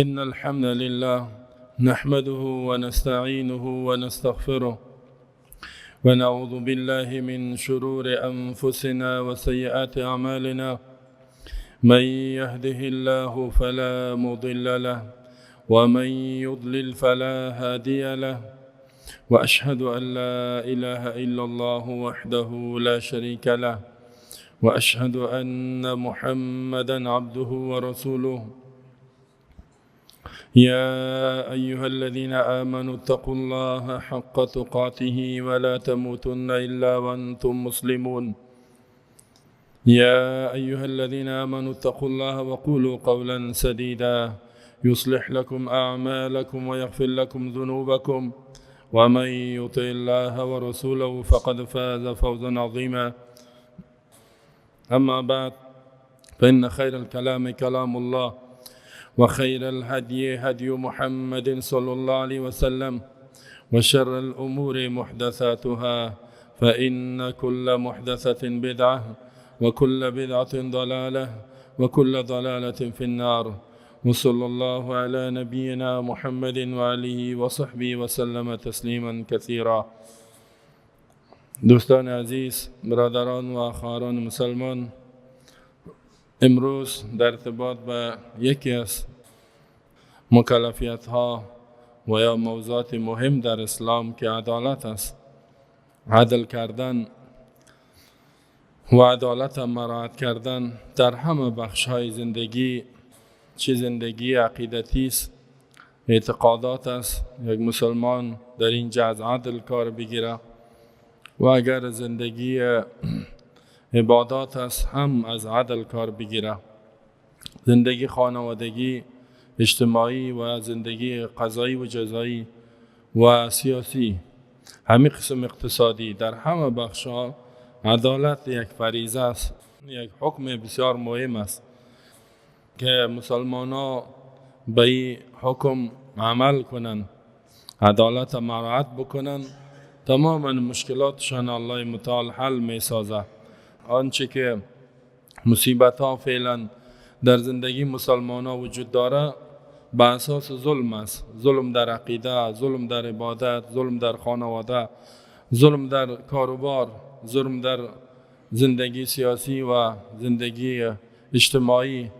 إن الحمد لله نحمده ونستعينه ونستغفره ونعوذ بالله من شرور أنفسنا وسيئات أعمالنا. من يهده الله فلا مضل له ومن يضلل فلا هادي له، وأشهد أن لا إله إلا الله وحده لا شريك له، وأشهد أن محمدا عبده ورسوله. يا أيها الذين آمنوا اتقوا الله حق تقاته ولا تموتن إلا وأنتم مسلمون. يا أيها الذين آمنوا اتقوا الله وقولوا قولا سديدا يصلح لكم أعمالكم ويغفر لكم ذنوبكم، ومن يطع الله ورسوله فقد فاز فوزا عظيما. أما بعد، فإن خير الكلام كلام الله، وخير الهدي هدي محمد صلى الله عليه وسلم، وشر الأمور محدثاتها، فإن كل محدثة بدعة، وكل بدعة ضلالة، وكل ضلالة في النار. وصلى الله على نبينا محمد وآله وصحبه وسلم تسلیما كثيرا. دوستان عزیز، برادران و خواهران مسلمان، امروز در ارتباط به یکی از مکلفیت ها و یا موضوعات مهم در اسلام که عدالت است، عدل کردن و عدالت مراعات کردن در همه بخش های زندگی، چه زندگی عقیدتی است، اعتقادات است، یک مسلمان در اینجا از عدل کار بگیره، و اگر زندگی عبادات است هم از عدل کار بگیره. زندگی خانوادگی، اجتماعی و زندگی قضایی و جزایی و سیاسی، همه قسم اقتصادی، در همه بخش ها عدالت یک فریضه است، یک حکم بسیار مهم است که مسلمان ها به این حکم عمل کنند، عدالت مراعات بکنند، تماما مشکلاتشان الله متعال حل می سازه. آنچه که مصیبت ها فعلا در زندگی مسلمان ها وجود داره به اساس ظلم است. ظلم در عقیده، ظلم در عبادت، ظلم در خانواده، ظلم در کاروبار، ظلم در زندگی سیاسی و زندگی اجتماعی.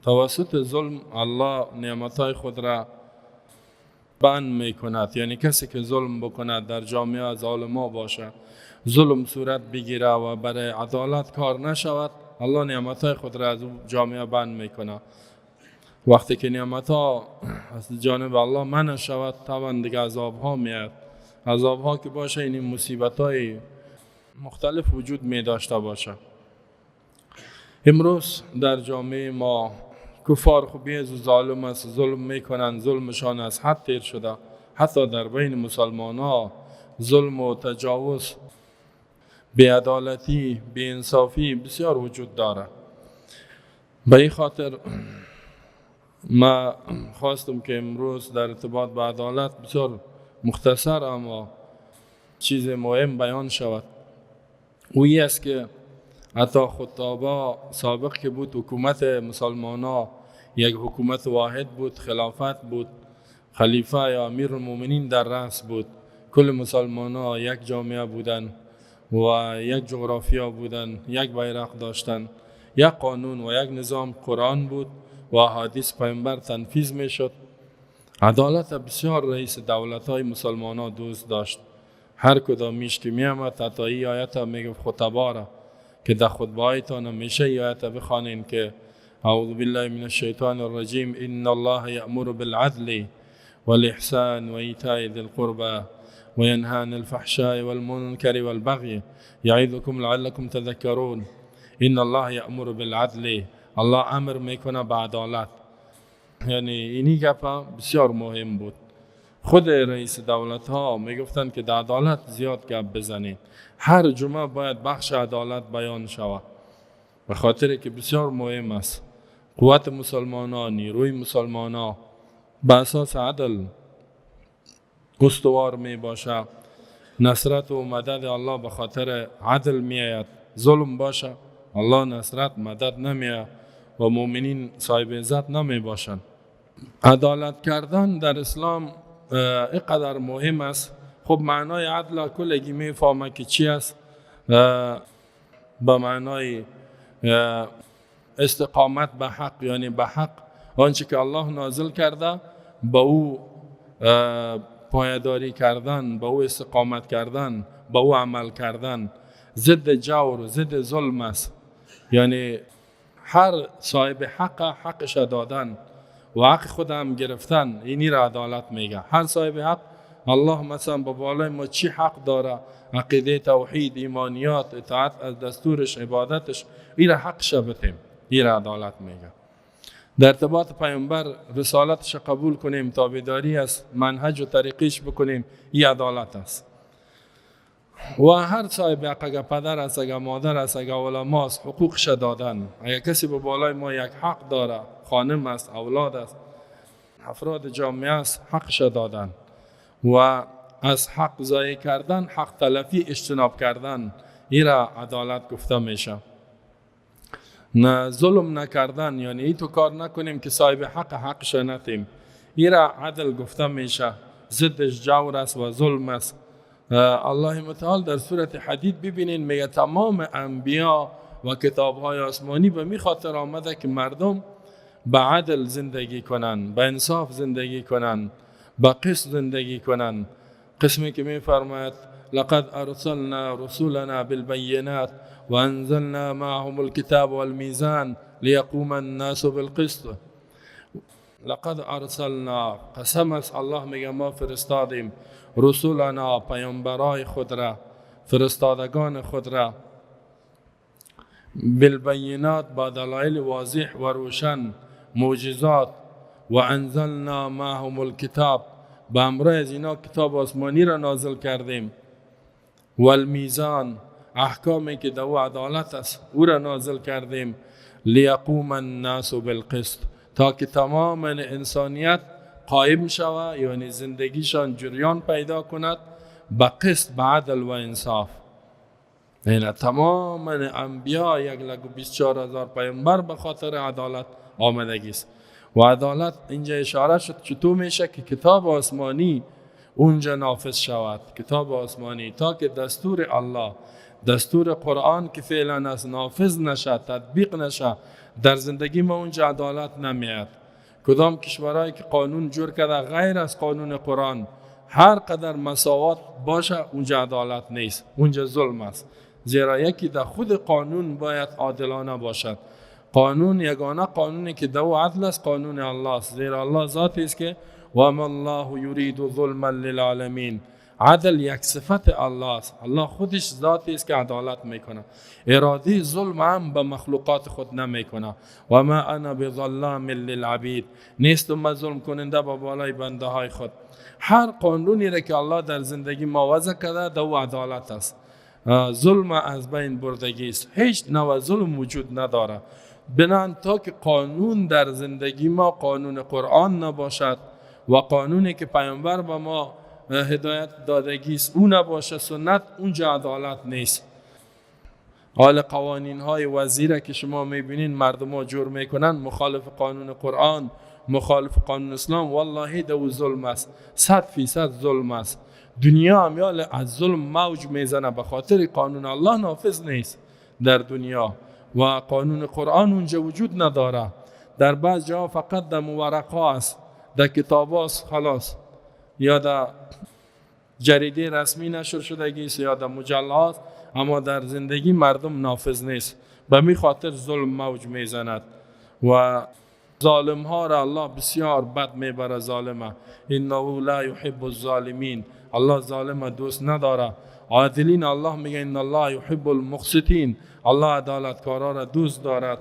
توسط ظلم الله نعمتهای خود را بند می کند. یعنی کسی که ظلم بکند، در جامعه ظالما باشه، ظلم صورت بگیره و برای عدالت کار نشود، الله نعمتهای خود را از جامعه بند می کند. وقتی که نعمتها از جانب الله منع شود، طبعا دیگه عذاب ها میاد. عذاب ها که باشه، این مصیبت های مختلف وجود می داشته باشه. امروز در جامعه ما کفار خوبیز و ظالم است، ظلم میکنند، ظلمشان از حد تیر شده. حتی در بین مسلمان ها ظلم و تجاوز، بی‌عدالتی، بی‌انصافی بسیار وجود داره. به این خاطر ما خواستم که امروز در ارتباط به عدالت بسیار مختصر اما چیز مهم بیان شود. اویی است که حتی خطابا سابق که بود، حکومت مسلمان ها یک حکومت واحد بود، خلافت بود، خلیفه یا امیر المؤمنین در رأس بود. کل مسلمان ها یک جامعه بودن و یک جغرافیا بودن، یک بیرق داشتن، یک قانون و یک نظام قرآن بود و احادیث پیامبر تنفیذ می شد. عدالت بسیار رئیس دولت های مسلمان ها دوست داشت. هر کدامیش که می آمد، حتی این آیت ها می گفت خطبا را که در خطبه هایتان همیشه این آیت بخوانین که اعوذ بالله من الشیطان الرجیم، ان الله یأمر بالعدل والإحسان وإيتاء ذي القربى وينهى عن الفحشاء والمنكر والبغي يعظكم لعلكم تذكرون. ان الله یأمر بالعدل، الله امر میکنه به عدالت. یعنی اینی گپ بسیار مهم بود. خود رئیس دولت ها میگفتن که در عدالت زیاد گپ بزنید، هر جمعه باید بخش عدالت بیان شود، به خاطر که بسیار مهم است. قوت مسلمان ها، نیروی مسلمان ها به اساس عدل استوار می باشه. نصرت و مدد الله به خاطر عدل می آید. ظلم باشه الله نصرت مدد نمی آید و مؤمنین صاحب عزت نمی باشند. عدالت کردن در اسلام اینقدر مهم است. خب معنای عدل کلگی میفهمه که چی است. به معنای استقامت به حق، یعنی به حق آنچه که الله نازل کرده به او پایداری کردن، به او استقامت کردن، به او عمل کردن. ضد جور و ضد ظلم است، یعنی هر صاحب حقش دادن و حق خودم گرفتن. اینی را عدالت میگه. هر صاحب حق، الله مثلا به بالای ما چی حق داره، عقیده، توحید، ایمانیات، اطاعت از دستورش، عبادتش، این را حقش بتیم. این را عدالت میگه. در ارتباط پیامبر رسالتش قبول کنیم، تابعداری از منهج و طریقش بکنیم، این عدالت است. و هر صاحب حق، اگر پدر است، اگر مادر است، اگر علما است، حقوقش دادن. اگر کسی به بالای ما یک حق داره، خانم است، اولاد است، افراد جامعه است، حقش دادن. و از حق ضایع کردن، حق تلفی اجتناب کردن، این را عدالت گفته میشه. نه ظلم نکردن، یعنی ای تو کار نکنیم که صاحب حقش نتیم، این را عدل گفته میشه. ضدش جور است و ظلم است. الله متعال در سورة حدید ببینین میگه تمام انبیا و کتاب‌های آسمانی به می خاطر آمده که مردم به عدل زندگی کنن، به انصاف زندگی کنن، به قسط زندگی کنن. قسمی که می فرماید لقد ارسلنا رسولنا بالبينات وانزلنا معهم الكتاب والميزان ليقوم الناس بالقسط. لقد ارسلنا، قسم است الله میگه ما فرستادیم، رسولنا، پیامبرای خود را، فرستادگان خود را، بالبینات، با دلایل واضح و روشن، معجزات، و انزلنا معهم الکتاب، به همراه از اینا کتاب آسمانی را نازل کردیم، و المیزان، احکامی که دو عدالت است او را نازل کردیم، لیقوم الناس بالقسط، تا که تمام انسانیت قائم شود، یعنی زندگیشان جریان پیدا کند به قسط، به عدل و انصاف. یعنی تمام انبیا 1,24,000 پیامبر به خاطر عدالت آمدگی است. و عدالت اینجا اشاره شد چطور میشه که کتاب آسمانی اونجا نافذ شود. کتاب آسمانی تا که دستور الله، دستور قرآن که فعلا از نافذ نشه، تطبیق نشه، در زندگی ما اونجا عدالت نمیاد. کدام کشورهایی که قانون جور کرده غیر از قانون قرآن، هر قدر مساوات باشه اونجا عدالت نیست، اونجا ظلم است. زیرا یکی در خود قانون باید عادلانه باشد. قانون یگانه قانونی که دو عدل است قانون الله است. زیرا الله ذاتی است که و ما الله یرید ظلما للعالمین. عدل یک صفت الله است. الله خودش ذاتی است که عدالت میکنه. اراده ظلم هم به مخلوقات خود نمیکنه. و ما انا بظلام للعبید، نیستم ظلم کننده به بالای بنده های خود. هر قانونی را که الله در زندگی ما وضع کرده دو عدالت است. ظلم از بین بردگی است. هیچ نوع ظلم وجود نداره. بنان تا که قانون در زندگی ما قانون قرآن نباشد و قانونی که پیامبر به ما هدایت دادگی است اون نباشه، سنت، اونجا عدالت نیست. حال قوانین های وزیره که شما میبینین مردم ها جور میکنن مخالف قانون قرآن، مخالف قانون اسلام، والله دو ظلم است، 100% ظلم است. دنیا امیال از ظلم موج میزنه به خاطر قانون الله نافذ نیست در دنیا و قانون قرآن اونجا وجود نداره. در بعض جا فقط در مورقه است، در کتاب است خلاص، یا در جریده رسمی نشر شدگی است یا در مجله است، اما در زندگی مردم نافذ نیست. به می خاطر ظلم موج میزند و ظالم ها را الله بسیار بد میبره. ظالمه انه لا یحب الظالمین، الله ظالم دوست نداره. عادلین الله میگه ان الله یحب المقسطین، الله عدالتکارا را دوست دارد.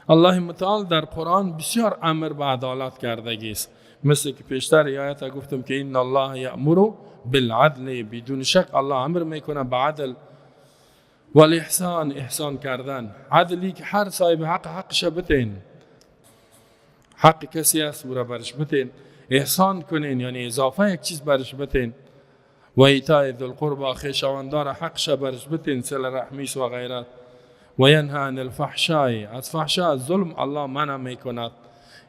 الله متعال در قرآن بسیار امر به عدالت کردگی است. مثل که پیشتر آیت گفتم که ان الله یأمر بالعدل، بدون شک الله امر میکنه به عدل و الاحسان، احسان کردن. عدلی که هر صاحب حقش بتین، حق کسی است او را برش بتین، احسان کنین یعنی اضافه یک چیز برش بتین، و ایتای ذی القربى، خویشاوندار حقش برش بتین، صله رحمیش و غیره. و ینهی عن الفحشاء، از فحشا، از ظلم الله منع میکند.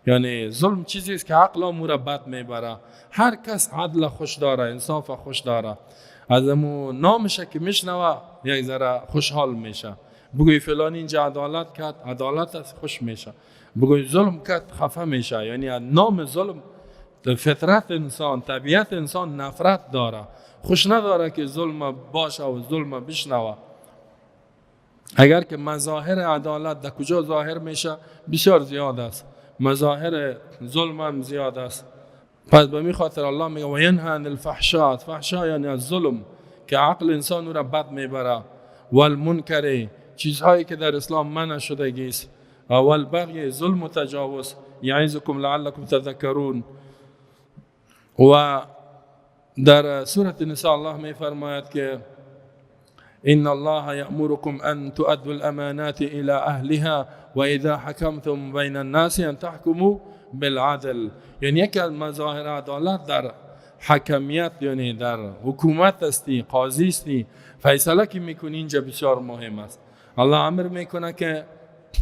یعنی ظلم چیزی است که عقل امور را بد میبره. هر کس عدل خوش داره، انصاف خوش داره، از امو نامشه که میشنوه یک ذره خوشحال میشه. بگوی فلانی اینجا عدالت کرد، عدالت است، خوش میشه. بگوی ظلم کرد، خفه میشه. یعنی نام ظلم، فطرت انسان، طبیعت انسان نفرت داره، خوش نداره که ظلم باشه و ظلم بشنوه. اگر که مظاهر عدالت در کجا ظاهر میشه؟ بسیار زیاد است. مظاهر ظلم هم زیاد است. پس به می خاطر الله میگه و ینهی عن الفحشاء. فحشا یعنی از ظلم که عقل انسان را بد میبره، و المنکر چیزهایی که در اسلام منع شدگی است، و البغی ظلم و تجاوز. یعظکم لعلکم تذکرون. و در سوره النساء الله می فرماید که ان الله یأمرکم ان تؤدوا الامانات الى اهلها و اذا حکمتم بین الناس ان تحکموا بالعدل. یعنی یکی از مظاهر عدالت در حکمیت، یعنی در حکومت استی، قاضی استی، فیصله که میکنی، اینجا بسیار مهم است. الله امر میکنه که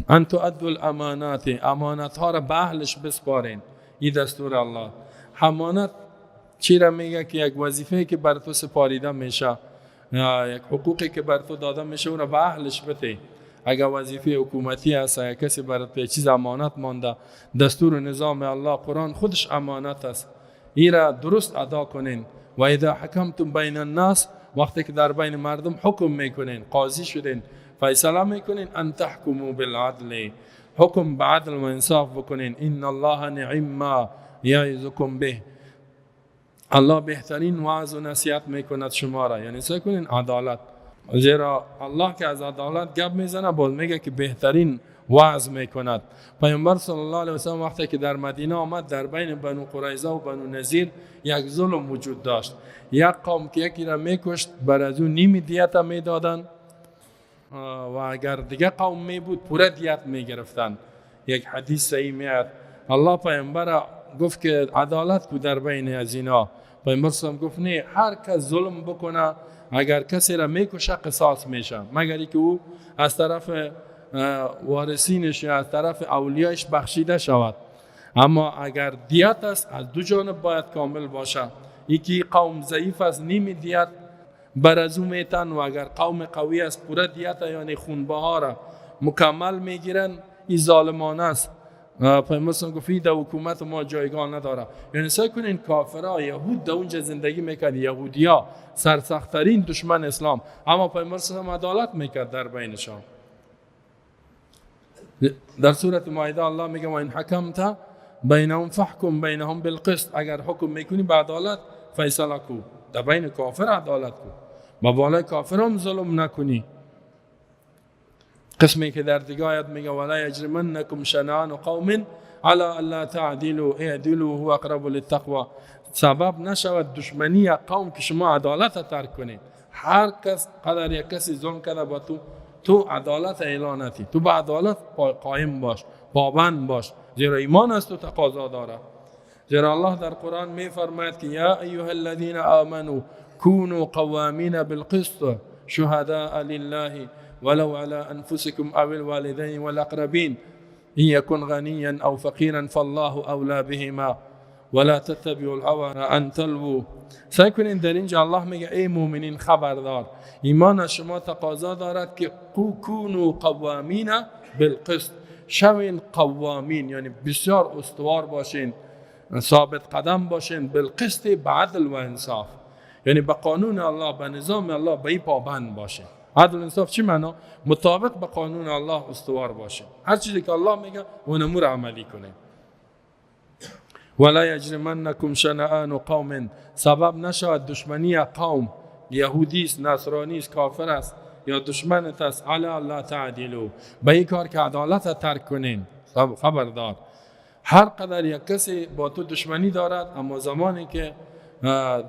ان تؤدوا الامانات، امانت ها را به اهلش بسپارین. این دستور الله. امانت چی را میگه؟ که یک وظیفه که بر تو سپاریده میشه، یک حقوقی که بر تو داده میشه، اون را به اهلش بده. اگر وظیفه حکومتی است، یا کسی برات به چیز امانت مانده، دستور و نظام الله قرآن خودش امانت است، این را درست ادا کنین. و اذا حکمتم بین الناس، وقتی که در بین مردم حکم میکنین، قاضی شدین، فیصله میکنین، ان تحکموا بالعدل، حکم به عدل و انصاف بکنین. ان الله نعم ما یعظکم به. الله بهترین وعظ و نصیحت میکند شما را، یعنی سعی کنین عدالت. زیرا الله که از عدالت گپ میزنه، باز میگه که بهترین وعظ میکند. پیامبر صلی الله علیه و سلم وقتی که در مدینه آمد، در بین بنو قریظه و بنو نذیر یک ظلم وجود داشت. یک قوم که یکی را میکشت، بر از اون نیم دیت میدادن، و اگر دیگه قوم می بود پوره دیت میگرفتن. یک حدیث صحیح میاد. الله پیامبر گفت که عدالت کو در بین از اینا. پیامبر صلی گفت نه، هر کس ظلم بکنه، اگر کسی را میکشه قصاص میشه، مگر که او از طرف وارثینش یا از طرف اولیایش بخشیده شود. اما اگر دیت است، از دو جانب باید کامل باشه. یکی قوم ضعیف است، نیم دیت بر از او میتن، و اگر قوم قوی است، پوره دیت، یعنی خونبها را مکمل میگیرن. این ظالمانه است. پیامبر گفت در حکومت ما جایگاه نداره. یعنی سعی کنین کافرها، یهود در اونجا زندگی میکرد، یهودیا سرسخت‌ترین دشمن اسلام، اما پیامبر عدالت میکرد در بینشان. در سوره مائده الله میگه و ان حکمت بینهم فحکم بینهم بالقسط. اگر حکم میکنی به عدالت فیصله کو، در بین کافر عدالت کو، با بالای کافر هم ظلم نکنی. قسمی که در دیگه آیت میگه ولا یجرمنکم شنآن قوم علی الا تعدلوا اعدلوا هو اقرب للتقوى. سبب نشود دشمنی قوم که شما عدالت ترک کنید. هر کس قدر یک کسی ظلم کرده با تو عدالت اعلانتی، تو به عدالت قائم باش، پابند باش، زیرا ایمان است و تقاضا داره. زیرا الله در قرآن می فرماید که یا ایها الذین آمنوا كونوا قوامین بالقسط شهداء لله ولو على انفسكم او الوالدين والاقربين ان يكن غنيا او فقيرا فالله اولى بهما ولا تتبعوا الهوى ان تلووا. سعی کنین در اینجا الله میگه ای مؤمنین خبردار، ایمان از شما تقاضا دارد که کونوا قوامین بالقسط، شوین قوامین، یعنی بسیار استوار باشین، ثابت قدم باشین، بالقسط، بعدل و انصاف، یعنی به قانون الله، به نظام الله، به پابند باشین. عدل و انصاف چی معنا؟ مطابق به قانون الله استوار باشه. هر چیزی که الله میگه اون امور عملی کنه. ولا یجرمنکم شنآن قوم، سبب نشود دشمنی قوم، یهودی است، نصرانی است، کافر است یا دشمنت است، علی الله تعدلوا، به این کار که عدالت ترک کنین. خبردار، هر قدر یک کسی با تو دشمنی دارد، اما زمانی که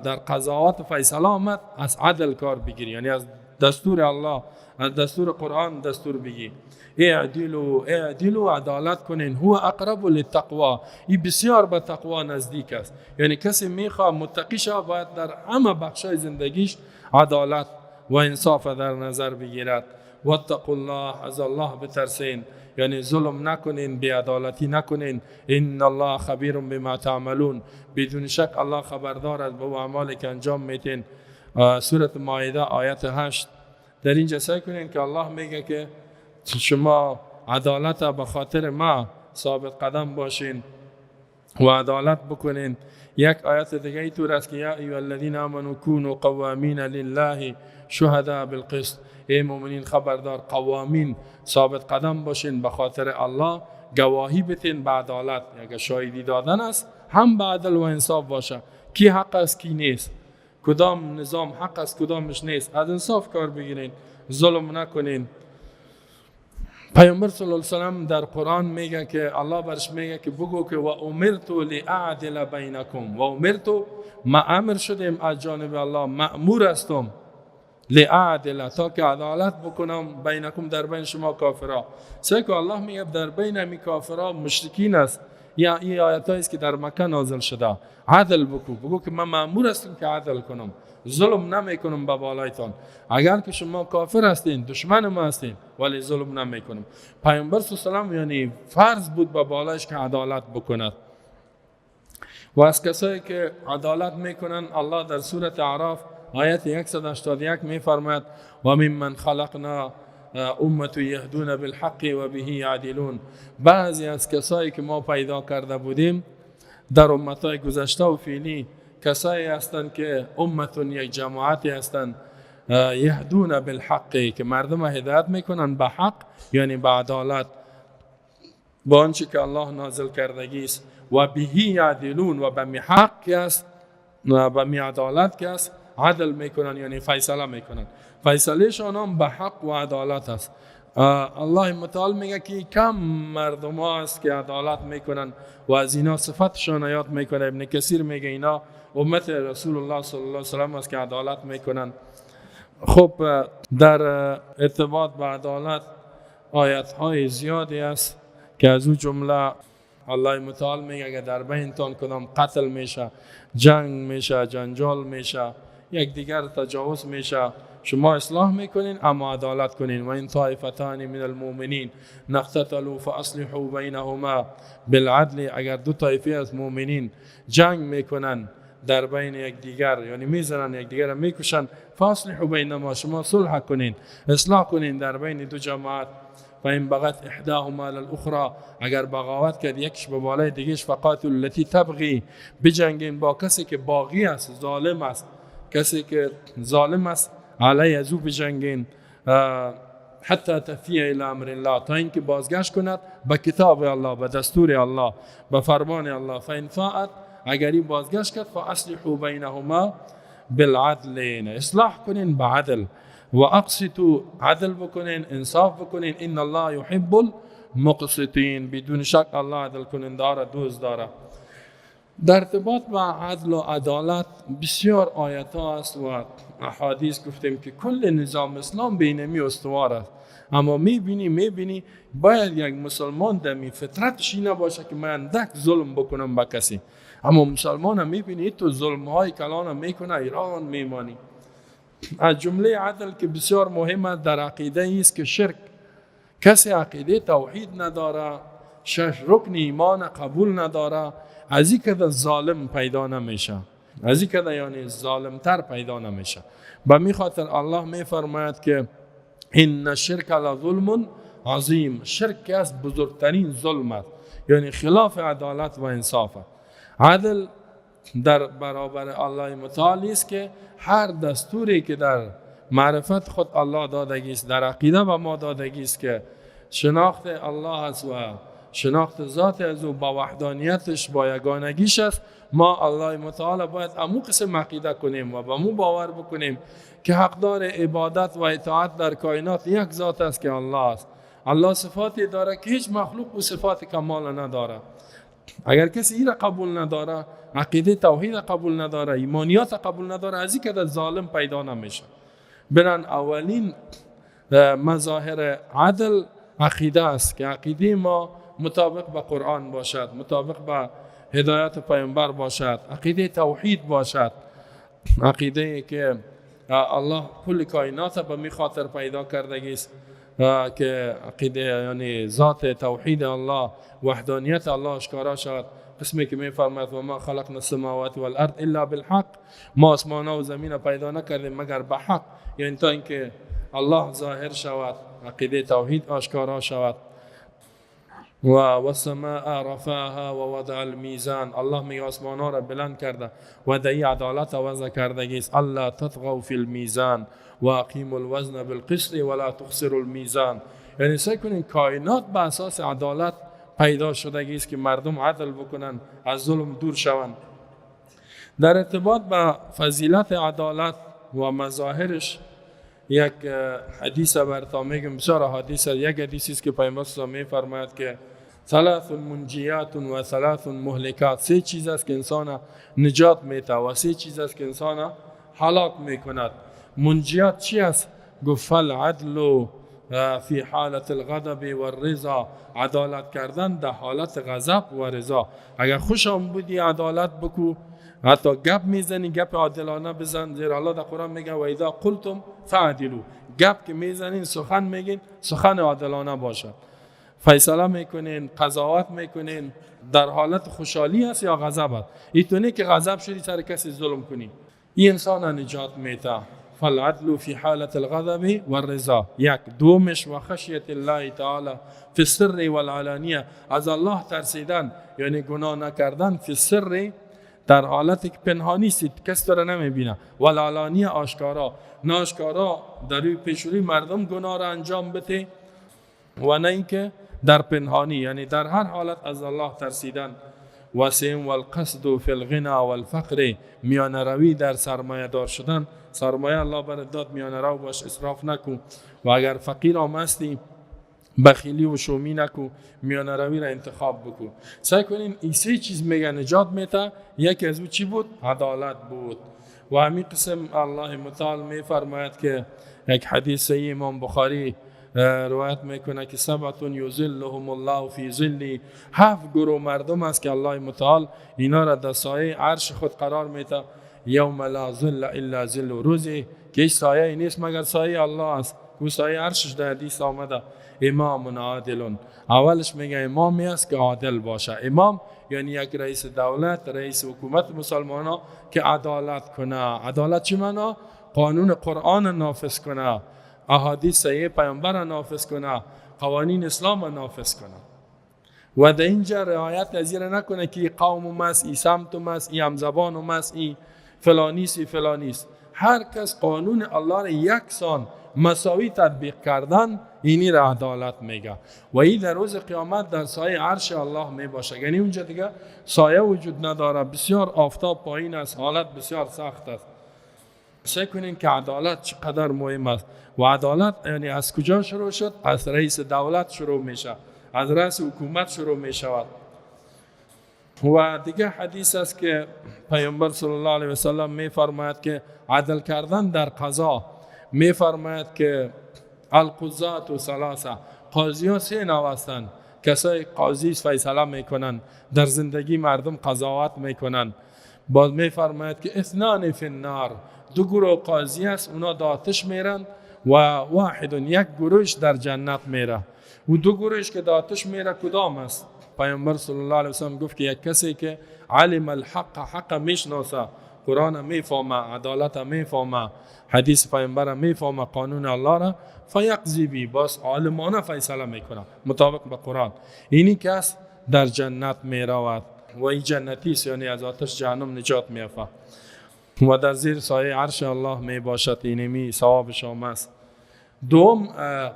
در قضاوت و فیصله آمد، از عدل کار بگیری، یعنی از دستور الله، از دستور قرآن دستور بگی. اعدلوا، عدالت کنین، هو اقرب للتقوا، این بسیار به تقوا نزدیک است. یعنی کسی میخواد متقی شود، باید در همه بخشای زندگیش عدالت و انصاف در نظر بگیرد. واتقوا الله، از الله بترسین، یعنی ظلم نکنین، بی‌عدالتی نکنین. ان الله خبیر بما تعملون، بدون شک الله خبردار است با اعمالی که انجام میتین. سوره مائده آیت 8. در اینجا سعی کنین که الله میگه که شما عدالت به خاطر ما ثابت قدم باشین و عدالت بکنین. یک آیت دیگه اینطور است که یا ایها الذین آمنوا کونوا قوامین لله شهداء بالقسط، ای مؤمنین خبردار قوامین ثابت قدم باشین به خاطر الله، گواهی بتین به عدالت. اگر شاهدی دادن است هم به عدل و انصاف باشه، کی حق است کی نیست، کدام نظام حق است کدامش نیست، از انصاف کار بگیرین، ظلم نکنین. پیامبر صلی الله علیه و سلم در قرآن میگه که الله برش میگه که بگو که و امرت لاعدل بینکم، و امرت، ما امر شدیم از جانب الله، مأمور هستم لاعدل، تا که عدالت بکنم بینکم، در بین شما کافرها. سه که الله میگه در بین همی کافرها مشرکین است. یا این آیات است که در مکه نازل شده. عدل بگو که من مأمور هستم که عدل کنم، ظلم نمیکنم به بالایتان. اگر که شما کافر هستین، دشمن ما هستین، ولی ظلم نمیکنم. پیامبر صلی الله علیه و یعنی فرض بود به بالایش که عدالت بکند. و از کسایی که عدالت میکنن الله در سوره اعراف آیت 181 میفرماید و ممن خلقنا امت یهدون بالحق و به یعدلون. بعضی از کسایی که ما پیدا کرده بودیم در امتهای گذشته و فعلی کسایی هستند که امتون یک جماعتی هستند یهدون بالحق، که مردم هدایت میکنن به حق، یعنی به عدالت، با آنچه که الله نازل کردگی است، و به یعدلون، و به حق است و به عدالت که است عدل میکنن، یعنی فیصله میکنن. فیصلهشان هم به حق و عدالت است. الله متعال میگه که کم مردم است که عدالت میکنن و از اینا صفتشان یاد میکنه. ابن کثیر میگه اینا امت رسول الله صلی الله علیه و سلم است که عدالت میکنن. خب در ارتباط با عدالت آیت های زیادی است که از اون جمله الله متعال میگه اگر در بینتان کدام قتل میشه، جنگ میشه، جنجال میشه، یک دیگر تجاوز میشه، شما اصلاح میکنین اما عدالت کنین. و این طائفتان من المؤمنین نقتتلوا فاصلحوا بینهما بالعدل، اگر دو طایفه از مؤمنین جنگ میکنن در بین یک دیگر، یعنی میزنن یک دیگر میکشن، فاصلحوا بینهما، شما صلح کنین، اصلاح کنین در بین دو جماعت. و این بغت احداهما علی الاخرى، اگر بغاوت کرد یکش به بالای دیگهش، فقاتل التي تبغي، بجنگین با کسی که باغی است، ظالم است، کسی که ظالم است، علی ازو بجنگین، حتی تفیه الی امر الله، تا اینکه بازگشت کند به کتاب الله، به دستور الله، به فرمان الله. فان فاءت، اگری بازگشت کرد، فاصلحوا بینهما بالعدل، اصلاح کنین به عدل، و اقسطوا، عدل بکنین، انصاف بکنین. ان الله يحب المقسطین، بدون شک الله عدل کننده دوست داره. در ارتباط با عدل و عدالت بسیار آیات ها است و احادیث گفتیم که کل نظام اسلام بینمی استوار است. اما میبینی باید یک مسلمان دمی فطرتش نباشه که من اندک ظلم بکنم با کسی. اما مسلمان هم میبینی تو ظلم های کلان میکنه، ایران میمانی. از جمله عدل که بسیار مهمه در عقیده است که شرک، کسی عقیده توحید نداره، 6 رکن ایمان قبول نداره، از این که ظالم پیدا نمیشه، از این که یعنی ظالم تر پیدا نمیشه. به می خاطر الله می فرماید که ان الشرک لظلم عظیم، شرک از بزرگترین ظلم است، یعنی خلاف عدالت و انصاف. عدل در برابر الله متعال است که هر دستوری که در معرفت خود الله دادگی است، در عقیده به ما دادگی است که شناخت الله است و شناخت ذات از او با وحدانیتش، با یگانگیش است، ما الله متعال باید امو قسم عقیده کنیم و با مو باور بکنیم که حقدار عبادت و اطاعت در کائنات یک ذات است که الله است. الله صفاتی داره که هیچ مخلوق او صفات کمال نداره. اگر کسی این را قبول نداره، عقیده توحید قبول نداره، ایمانیات قبول نداره، از این که ظالم پیدا نمیشه. برن اولین مظاهر عدل عقیده است که عقیده ما مطابق با قرآن باشد، مطابق با هدایت پیامبر باشد، عقیده توحید باشد، عقیده که الله کل کائنات به می خاطر پیدا کردگی است که عقیده یعنی ذات توحید الله وحدانیت الله اشکارا شد. قسمی که میفرماید و ما خلقنا السماوات والارض الا بالحق، ما آسمان و زمین پیدا نکردیم مگر به حق، یعنی تا اینکه الله ظاهر شود، عقیده توحید آشکارا شود. و السماء رفعها و وضع المیزان، الله میگه آسمان ها را بلند کرده و دهی عدالت وضع کردگی است. الله تطغوا فی المیزان و اقیموا الوزن بالقسط ولا تخسروا المیزان، یعنی سعی کنین کائنات به اساس عدالت پیدا شدگی است که مردم عدل بکنن، از ظلم دور شوند. در ارتباط با فضیلت عدالت و مظاهرش یک حدیث براتون میگم، بسیار حدیث. یک حدیثی است که پیامبر صلی الله علیه و آله میفرماید که ثلاث منجیات و ثلاث مهلکات، سه چیز است که انسان نجات میده و سه چیز است که انسان هلاک میکند. منجیات چی است؟ گفت العدل فی حالت الغضب و الرضا، عدالت کردن در حالت غضب و رضا. اگر خوش آمدی عدالت بکو، حتی گپ میزنی گپ عادلانه بزن، زیرا الله در قرآن میگه و اذا قلتم فعدلوا، گپ که میزنین سخن میگین سخن عادلانه باشد. فیصله میکنین، قضاوت میکنین در حالت خوشحالی است یا غضب است. اینطوری که غضب شدی سر کسی ظلم کنی، این انسان نجات میده. فالعدل فی حالت الغضب والرضا. یک دومش و خشیت الله تعالی فی السر والعلانیه، از الله ترسیدن یعنی گناه نکردن، فی السر در حالتی که پنهانی است، کس تو را نمیبینه، والعلانیه آشکارا، ناشکارا در روی پیشروی مردم گناه را انجام بده، و نه اینکه در پنهانی، یعنی در هر حالت از الله ترسیدن. وسیم والقصد فی الغنى والفقر، میانه روی در سرمایه دار شدن. سرمایه الله برات داد، میانه رو باش، اسراف نکن. و اگر فقیر هم هستی بخیلی و شومی نکن، میانه روی را انتخاب بکن. سعی کنین این سه چیز میگه نجات میده. یکی از او چی بود؟ عدالت بود. و همین قسم الله متعال میفرماید که یک حدیث صحیح امام بخاری روایت میکنه که سبعة یظلهم الله فی ظله، 7 گروه مردم است که الله متعال اینا را در سایه عرش خود قرار میده. یوم لا ظل الا ظل، روزی که هیچ سایه نیست مگر سایه الله است، او سایه عرشش در حدیث آمده. امام عادل، اولش میگه امامی است که عادل باشه. امام یعنی یک رئیس دولت، رئیس حکومت مسلمانان که عدالت کنه. عدالت چی معنی؟ قانون قرآن نافذ کنه، احادیث صحیح پیامبر نافذ کنه، قوانین اسلام نافذ کنه. و در اینجا رعایت از این نکنه که قوم ماست، ای سمت ماست، ای همزبان ماست، ای فلانیست، ای فلانیست. هر کس قانون الله را یکسان مساوی تطبیق کردن، اینی را عدالت میگه. و این در روز قیامت در سایه عرش الله می باشه. یعنی اونجا دیگه سایه وجود نداره، بسیار آفتاب پایین است، حالت بسیار سخت است. سعی کنین که عدالت چقدر مهم است. و عدالت یعنی از کجا شروع شد؟ از رئیس دولت شروع میشه، از رئیس حکومت شروع میشود. و دیگه حدیث است که پیامبر صلی الله علیه و سلم میفرماید که عدل کردن در قضا، میفرماید که القضات و ثلاثه، قاضیان 3 نوع هستند. کسای قاضی فیصله میکنن، در زندگی مردم قضاوت میکنن. باز میفرماید که اثنان فی النار، 2 گروه قاضی است، اونا در آتش میرن، و واحد، یک گروهش در جنت میره. و 2 گروهش که در آتش میره کدام است؟ پیامبر صلی الله علیه و سلم گفت که یک کسی که علم الحق، حق میشناسه، قرآن میفهمه، عدالت میفهمه، حدیث پیامبر میفهمه، قانون الله را، فیقضی بی، باز عالمانه فیصله میکنه مطابق به قرآن، اینی کس در جنت میرود. و این جنتی است، یعنی از آتش جهنم نجات میافته و در زیر سایه عرش الله می باشد. اینمی ثواب شما است. دوم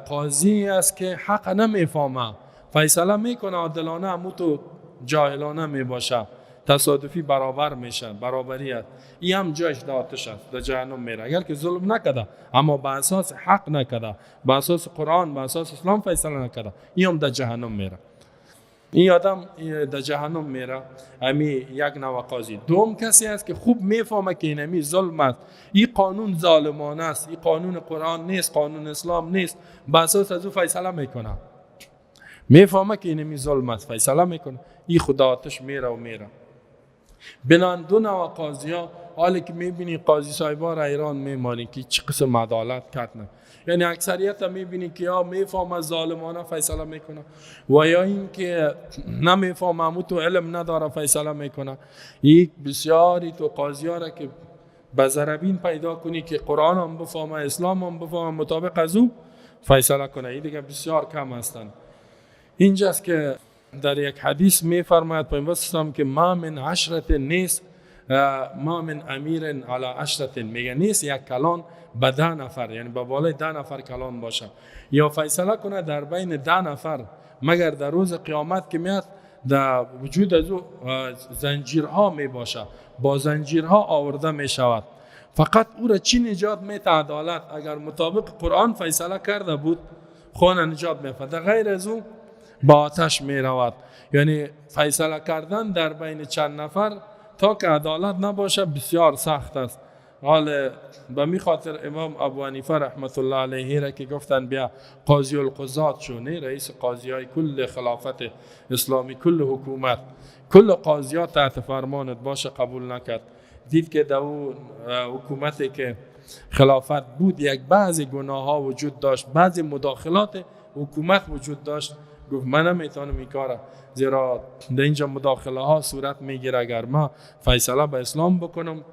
قاضی است که حق نمیفهمه، فیصله میکنه عادلانه، اما تو جاهلانه می باشه، تصادفی برابر میشه، برابری است. این هم جایش در آتش است، در جهنم میره. اگر که ظلم نکده اما به اساس حق نکده، به اساس قرآن، به اساس اسلام فیصله نکده، این هم در جهنم میره. این آدم در جهنم میره. امی یک نوع قاضی. دوم کسی است که خوب میفهمه که اینمی ظلم است، این قانون ظالمانه است، این قانون قرآن نیست، قانون اسلام نیست، به اساس از او فیصله میکنه. میفهمه که اینمی ظلم است، فیصله میکنه، این خدا آتش میره و میره. بنان 2 نوع قاضی ها، حالی که میبینی قاضی صاحبا را ایران میمانی که چه قسم عدالت کردن. یعنی اکثریت هم میبینی که یا میفهمه ظالمانه فیصله میکنه و یا این که نمیفهمه تو علم نداره فیصله میکنه. یک بسیاری تو قاضی ها را که بزربین پیدا کنی که قرآن هم بفهمه، اسلام هم بفهمه، مطابق از او فیصله کنه، این دیگه بسیار کم هستند. اینجاست که در یک حدیث میفرماید پیامبر اسلام که ما من عشرت نیست، ما من امیر علی عشرت، میگه نیست یک کلان به 10 نفر، یعنی به بالای 10 نفر کلان باشه یا فیصله کنه در بین 10 نفر، مگر در روز قیامت که میاد در وجود از او زنجیرها می باشه، با زنجیرها آورده می شود. فقط او را چی نجات میده؟ عدالت. اگر مطابق قرآن فیصله کرده بود خون نجات میفته، غیر از او با آتش می رود. یعنی فیصله کردن در بین چند نفر تا که عدالت نباشه بسیار سخت است. حال به می خاطر امام ابو حنیفه رحمت الله علیه را که گفتن بیا قاضی القضات شو، نه رئیس قاضی های کل خلافت اسلامی، کل حکومت، کل قاضیات تحت فرمانت باشه، قبول نکرد. دید که در حکومتی که خلافت بود یک بعضی گناه ها وجود داشت، بعضی مداخلات حکومت وجود داشت. گفت من نمیتونم این کارا، زیرا در اینجا مداخله ها صورت میگیره، اگر ما فیصله به اسلام بکنم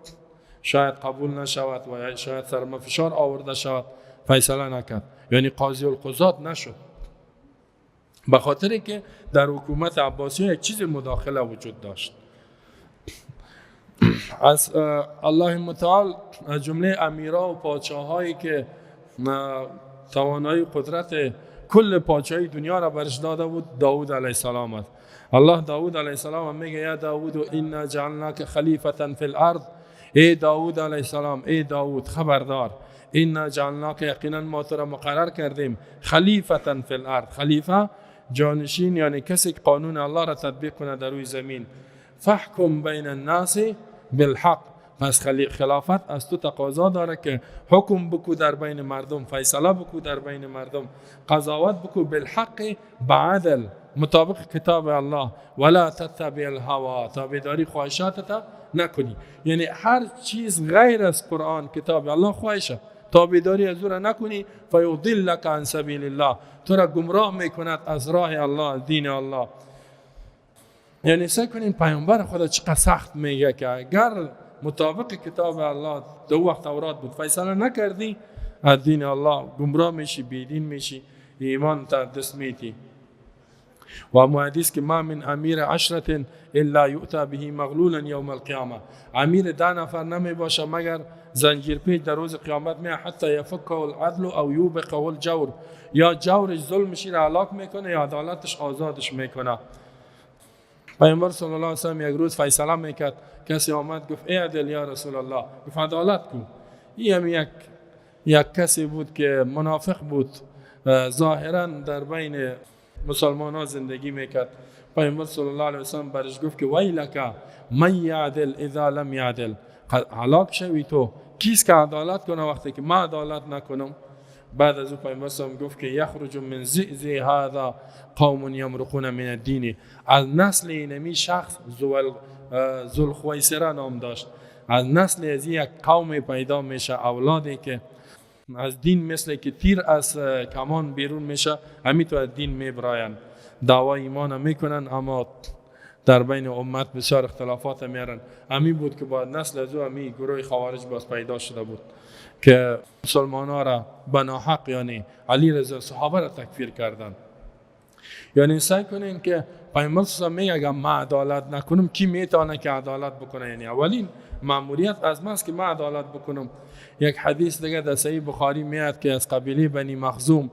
شاید قبول نشود و شاید سرم فشار آورده شود. فیصله نکرد، یعنی قاضی القضات نشد، به خاطر که در حکومت عباسی یک چیز مداخله وجود داشت. از الله متعال از جمله امیرا و پادشاهایی که توانایی قدرت کل پادشاهی دنیا را برش داده بود داوود علیه السلام است. الله داوود علیه السلام میگه یا داوود انا جعلناک خلیفة فی الارض، ای داوود علیه السلام، ای داوود خبردار، انا جعلناک، یقینا ما تو را مقرر کردیم، خلیفة فی الارض، خلیفه جانشین یعنی کسی که قانون الله را تطبیق کنه در روی زمین. فحکم بین الناس بالحق، پس خلافت از تو تقاضا داره که حکم بکو در بین مردم، فیصله بکو در بین مردم، قضاوت بکو بالحق، بعدل، مطابق کتاب الله، ولا تتبع الهوا، تابعداری خواهشاتت نکنی. یعنی هر چیز غیر از قرآن کتاب الله خواهشه، تابعداری از او را نکنی، فیضلک عن سبیل الله، تو را گمراه میکند از راه الله، دین الله. یعنی سعی کنین پیامبر خدا چقدر سخت میگه که اگر مطابق کتاب الله دو وقت تورات بود فیصله نکردی از دین الله، گمراه میشی، بیدین میشی، ایمان تا دست میتی. و حدیث که ما من امیر عشرة الا یؤتی به مغلولا یوم القیامه، امیر 10 نفر نمی باشه مگر زنجیر پیچ در روز قیامت می، حتی یفکه العدل او یوبقه الجور، یا جورش ظلمش را هلاک میکنه یا عدالتش آزادش میکنه. پیامبر صلی الله علیه و سلم یک روز فیصله میکرد، کسی آمد گفت ای عدل یا رسول الله، گفت عدالت کو. این یک کسی بود که منافق بود، ظاهرا در بین مسلمان ها زندگی میکرد. پیامبر صلی الله علیه و سلم برش گفت که ویلک من یعدل اذا لم یعدل، هلاک شوی تو، کیست که عدالت کنه وقتی که ما عدالت نکنم. بعد از او پیامبر صلی الله علیه و سلم گفت که یخرج من ضئض هذا قوم یمرقون من الدین، از نسل اینمی شخص ذوالخویسره نام داشت، از نسل از یک قوم پیدا میشه اولادی که از دین مثل که تیر از کمان بیرون میشه، همین تو از دین میبراین، دعوای ایمان میکنن، اما در بین امت بسیار اختلافات میارن. همین بود که با نسل از او همین گروه خوارج باز پیدا شده بود که مسلمان ها را بناحق، یعنی علی رضا صحابه را تکفیر کردن. یعنی سعی کنین که پیامبر صلی الله علیه و آله میگه اگر ما عدالت نکنم کی میتونه که عدالت بکنه؟ یعنی اولین مأموریت از ماست که ما عدالت بکنم. یک حدیث دیگه در صحیح بخاری میاد که از قبیله بنی مخزوم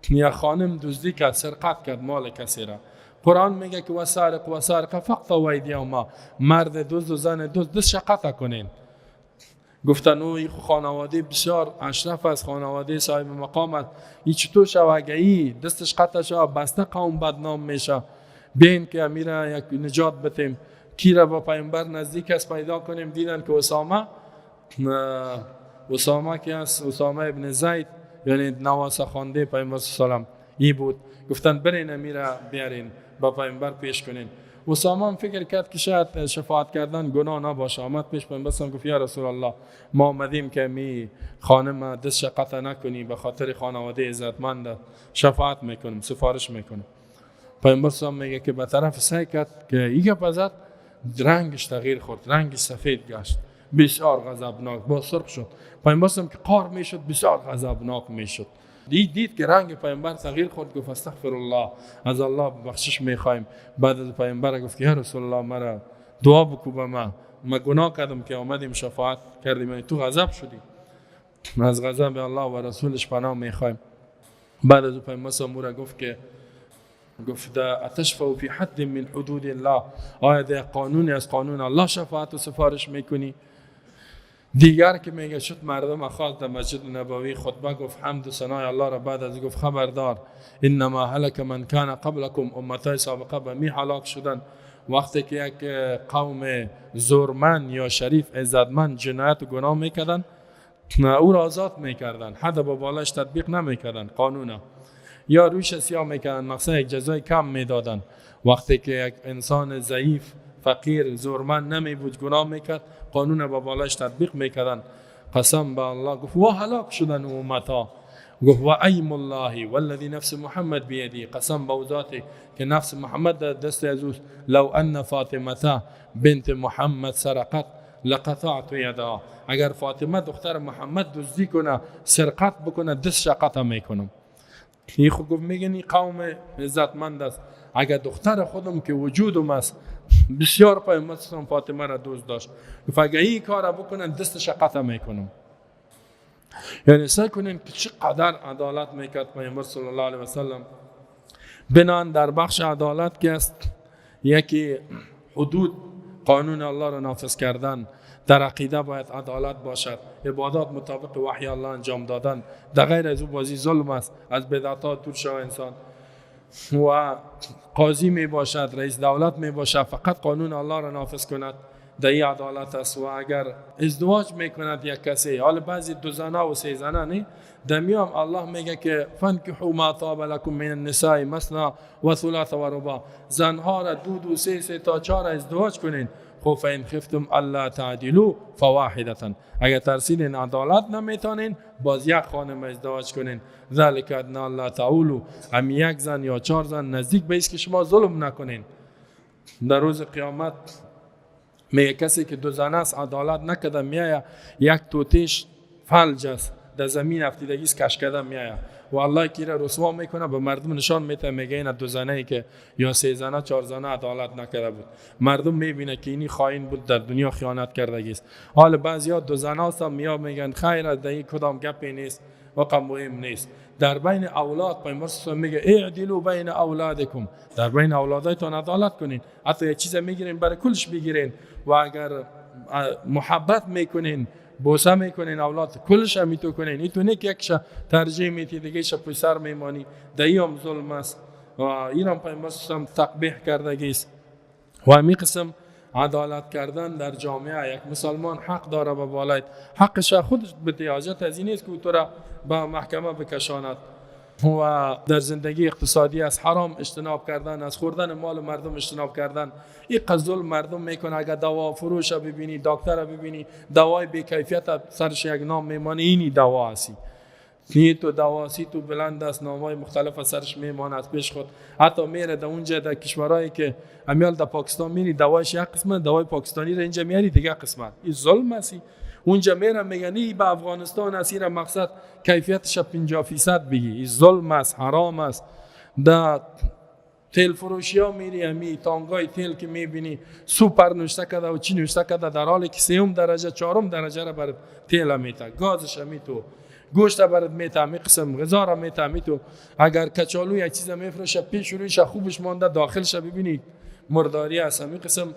یک خانم دزدی کرد، سرقت کرد مال کسی را. قرآن میگه که وسارق وسارق فقطعوا ایدیهما، مرد دزد و زن دزد دست قطع کنین. گفتن اوی خانواده بسیار اشرف از خانواده صاحب مقام است، این چطور شوگهی دستش قطع شد، بسته قوم بدنام میشه، بین که امیر یک نجات بتیم. کی را با پیامبر نزدیک است پیدا کنیم؟ دیدن که اسامه که است، اسامه ابن زید، یعنی نواسه خوانده پیامبر صلی الله علیه و آله ای بود. گفتن برین امیر بیارین با پیامبر پیش کنین. اسامه فکر کرد که شاید شفاعت کردن گناه نباشه، آمد پیش پیامبر گفت یا رسول الله ما آمدیم که می خانم دست قطع نکنی، به خاطر خانواده عزتمند شفاعت میکنم، سفارش میکنم. پیامبر میگه که به طرف سعی کرد که ایگه پزد، رنگش تغییر خورد، رنگش سفید گشت، بسیار غضبناک، با سرخ شد. پیامبر که قار میشد بسیار غضبناک میشد. دید که رنگ پیامبر تغییر خورد، گفت استغفر الله، از الله بخشش میخوایم. بعد از پیامبر گفت یا رسول الله مرا دعا بکو به ما گناه کردم که آمدیم شفاعت کردیم، تو غضب شدی، از غضب الله و رسولش پناه میخوایم. بعد از پیامبر مورا گفت اتشفع فی حد من حدود الله، آیا در قانونی از قانون الله شفاعت و سفارش میکنی؟ دیگر که میگه شد مردم خواست در مسجد نبوی خطبه گفت حمد و ثنای الله را، بعد از گفت خبردار انما هلک من کان قبلکم، امتای سابقه به می هلاک شدن وقتی که یک قوم زورمند یا شریف عزتمند جنایت و گناه میکردن، او را آزاد میکردن، حد با بالاش تطبیق نمیکردن قانونا، یا رویش سیاه میکردن، مقصد یک جزای کم میدادن. وقتی که یک انسان ضعیف فقیر زورمند نمی بود گناه میکرد، قانون با بالاش تطبیق میکردن. قسم به الله گفت و هلاک شدن امتا، گفت و ایم الله والذی نفس محمد بیدی، قسم به ذاتی که نفس محمد در دست از اوست، لو ان فاطمه بنت محمد سرقت لقطعت یدها، اگر فاطمه دختر محمد دزدی کنه سرقت بکنه دستش قطع میکنم. این خود گفت میگن این قوم عزتمند است، اگر دختر خودم که وجودم است بسیار پیامبر فاطمه را دوست داشت، گفت اگر این کار را بکنن دستش قطع میکنم. یعنی سعی کنین که چقدر عدالت میکرد پیامبر صلی الله علیه و سلم. بنان در بخش عدالت که است یکی حدود قانون الله را نافذ کردن، در عقیده باید عدالت باشد، عبادات مطابق وحی الله انجام دادن، در غیر از او بازی ظلم است، از بدعات دور شو انسان. و قاضی می باشد، رئیس دولت می باشد، فقط قانون الله را نافذ کند، در این عدالت است. و اگر ازدواج می کند یک کسی، حال بعضی 2 زنه و 3 زنه نه، در میام الله میگه که فانکحوا ما طاب لكم من النساء مثنى و ثلاث و رباع، زنها را 2 3 تا 4 ازدواج کنین. خب فإن خفتم الا تعدلوا فواحدة، اگر ترسیدین عدالت نمیتونین باز یک خانم ازدواج کنین. ذلك ادنى الا تعولوا، هم یک زن یا 4 زن نزدیک به است که شما ظلم نکنین. در روز قیامت میگه کسی که 2 زنه است عدالت نکرده، میایه یک توتیش فلج است در زمین افتیدگی است کش کرده میایه و الله کی را رسوا میکنه، به مردم نشان میده، میگه این 2 زنه ای که یا 3 زنه 4 زنه عدالت نکرده بود، مردم میبینه که اینی خائن بود، در دنیا خیانت کردگی است. حال بعضیا 2 زنه است میگن خیر از این کدام گپی نیست و مهم نیست. در بین اولاد پیامبر میگه اعدلوا بین اولادکم، در بین اولادایتون عدالت کنین، حتی یه چیز میگیرین برای کلش بگیرین، و اگر محبت میکنین بوسه میکنین اولاد کلش هم میتو کنین، این تو نه که یکش ترجیح میتی دیگه ش پسر میمانی، دایی هم ظلم است و این هم پیامبر تقبیح کردگی است. و همین قسم عدالت کردن در جامعه، یک مسلمان حق داره به بالای حقش خودش بده، حاجت از این نیست که تو را به محکمه بکشاند. و در زندگی اقتصادی از حرام اجتناب کردن، از خوردن مال مردم اجتناب کردن. این ظلم مردم میکنه. اگر دوا فروش ببینی، دکتر ببینی دوای بی کیفیت سرش یک نام میمانه، اینی دوا هستی، نی تو دواسی تو بلند است، نامای مختلف سرش میمانه از پیش خود. حتی میره در اونجا در کشورهایی که امیال در پاکستان میری دوایش یک قسمت، دوای پاکستانی را اینجا میاری دیگه قسمت. این ظلم است. اونجا میره میگنی به افغانستان اسیر مقصد کیفیتش 50% بگی، این ظلم است، حرام است. در تیل فروشی ها میری همی تانگای تیل که میبینی سوپر نوشته کرده و چی نوشته کرده، در حالی که 3 درجه 4 درجه را بر تیل میته، گازش همی تو، گوشت برات میته، می قسم غذا را میته، می تو. اگر کچالو یک چیز میفروشه پیش رویش خوبش مانده، داخلش ببینی مرداری است، می قسم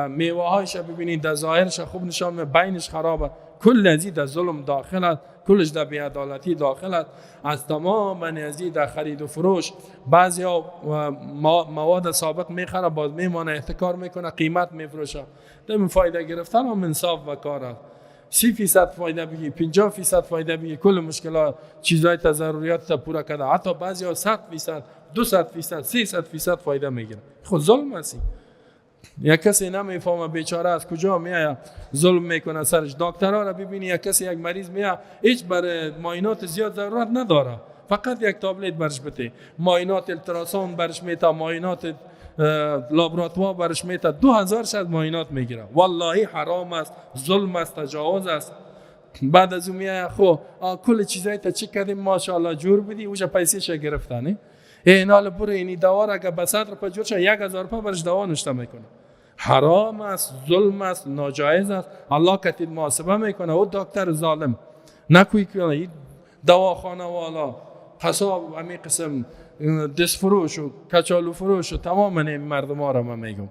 میوه هایش ببینی در ظاهرش خوب نشان می، بینش خرابه. کل ازی در ظلم داخل است، کلش در بی‌عدالتی داخل است. از تمام ازی در خرید و فروش بعضیا مواد سابق میخره باز میمانه، احتکار میکنه، قیمت میفروشه. در فایده گرفتن هم انصاف و کار است. 30% فایده بگی، 50% فایده بگی، کل مشکلات چیزای ضروریات تا پورا کرده. حتی بعضیا 100%، 200%، 300% فایده میگیرن. خود ظلم است. یک کسی نمیفهمه بیچاره از کجا میاد ظلم میکنه سرش. دکترها را ببینی یک کسی یک مریض میاد هیچ برای معاینات زیاد ضرورت نداره، فقط یک تابلت برش بده، معاینات التراساوند برش میته، معاینات لابراتوار برش میته، 2000 شد معاینات میگیره. والله حرام است، ظلم است، تجاوز است. بعد از اون میاد خب کل چیزایی تا چک کردیم ماشاءالله جور بدی اوجا پیسهش گرفتنه. این حال برو اینی دوا را که به 100 روپیه جور شه 1000 روپیه برش دوا نشته میکنه. حرام است، ظلم است، ناجایز است. الله کتید محاسبه میکنه. او دکتر ظالم نکوی کنه، دواخانه والا، قصاب، همین قسم دست فروش و کچالو فروش و تمام این مردم ها را من میگم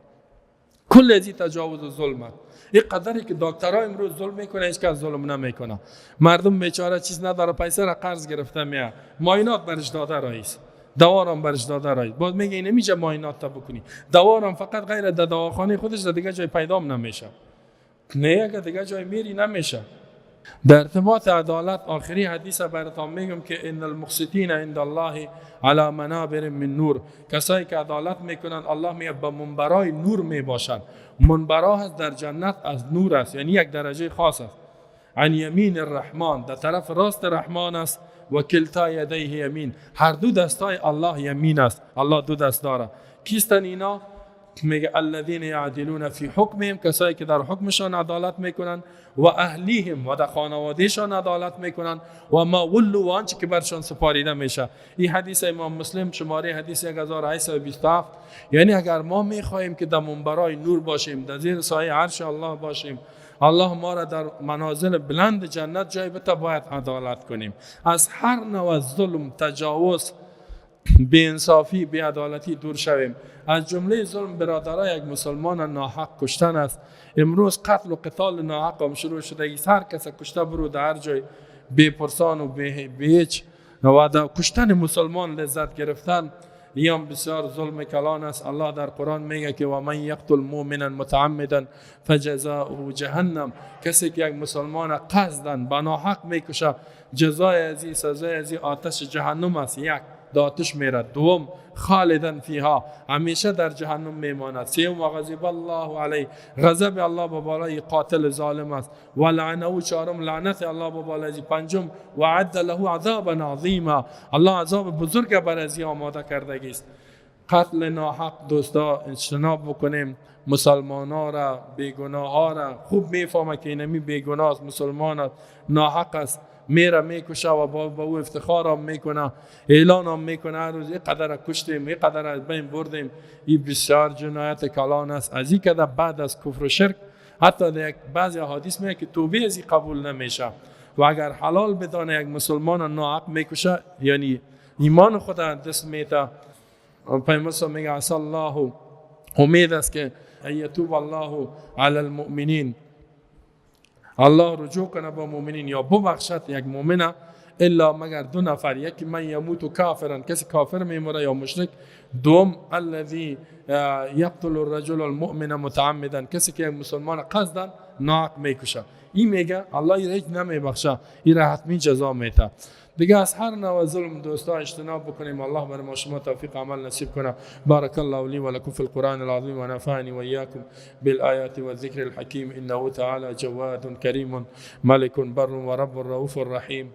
کل ازی تجاوز و ظلم است. این قدری که دکترها امروز ظلم میکنه هیچ کس ظلم نمیکنه. مردم بیچاره چیز نداره، پیسه را قرض گرفته میاد، معاینات برش داده رئیس، دوا را برش داده رئیس، باز میگه نمیشه معاینات تا بکنی، دوا را فقط غیر در دواخانه خودش دیگه جای پیدا نمیشه، نه که دیگه جای میری نمیشه. در ارتباط عدالت آخری حدیث براتون میگم که ان المقسطین عند الله علی منابر من نور، کسایی که عدالت میکنن الله میگه به منبرای نور میباشند. منبرها هست در جنت از نور است، یعنی یک درجه خاص است. عن یمین الرحمن، در طرف راست رحمان است. و کلتا یدیه یمین، هر دو دستای الله یمین است. الله دو دست داره. کیستن اینا؟ میگه الذین یعدلون فی حکمهم، کسایی که در حکمشان عدالت میکنن، و اهلیهم، و در خانوادهشان عدالت میکنن، و ما ولوا، و آنچه که برشان سپاریده میشه. این حدیث امام مسلم شماره حدیث 1827. یعنی اگر ما میخواهیم که در منبرای نور باشیم، در زیر سایه عرش الله باشیم، الله ما را در منازل بلند جنت جای بده، باید عدالت کنیم. از هر نوع ظلم، تجاوز، بی‌انصافی، بی‌عدالتی دور شویم. از جمله ظلم برادرای یک مسلمان ناحق کشتن است. امروز قتل و قتال ناحق هم شروع شده است. هر کس کشته برو در هر جای بی پرسان و بی هیچ، و در کشتن مسلمان لذت گرفتن یام بسیار ظلم کلان است. الله در قرآن میگه که و من یقتل مؤمنا متعمدا فجزاؤه جهنم، کسی که یک مسلمان قصدا به ناحق میکشه جزای ازی، سزای ازی آتش جهنم است. یک، آتش میره. دوم، خالدن فیها، همیشه در جهنم میماند. سوم، غضب الله علیه، غضب الله به بالای قاتل ظالم است. و لعنه، چهارم، لعنت الله به بالای. پنجم، وعد له عذابا عظیما، الله عذاب بزرگ بر از آماده کرده است. قتل ناحق دوستا اجتناب بکنیم. مسلمانان را، بیگناه ها را خوب میفهمه که اینمی بیگناه است، مسلمان است، ناحق است، میره میکشه و با او افتخار هم میکنه، اعلان هم میکنه هر روز اینقدر کشتیم، اینقدر از بین بردیم. این بسیار جنایت کلان است. از این که بعد از کفر و شرک حتی در بعضی احادیث میگه که توبه از این قبول نمیشه. و اگر حلال بدانه یک مسلمان ناحق میکشه یعنی ایمان خود دست میته. پیامبر میگه عسى الله، امید است که ایتوب الله علی المؤمنین، الله رجوع کنه با مؤمنین یا ببخشد یک مؤمن، الا مگر دو نفر، یکی من یموت کافرا، کسی کافر میمره یا مشرک. دوم الذی یقتل الرجل المؤمن متعمدا، کسی که مسلمان قصدا ناحق میکشه. این میگه الله هیچ نمیبخشه، این را حتمی جزا میده. دیگه از هر نوع ظلم دوستا اجتناب بکنیم. الله بر ما شما توفیق عمل نصیب کنه. بارك الله لي ولكم في القرآن العظيم ونفعني وإياكم بالآيات والذكر الحكيم، إنه تعالى جواد كريم ملك بر ورب رؤوف رحيم.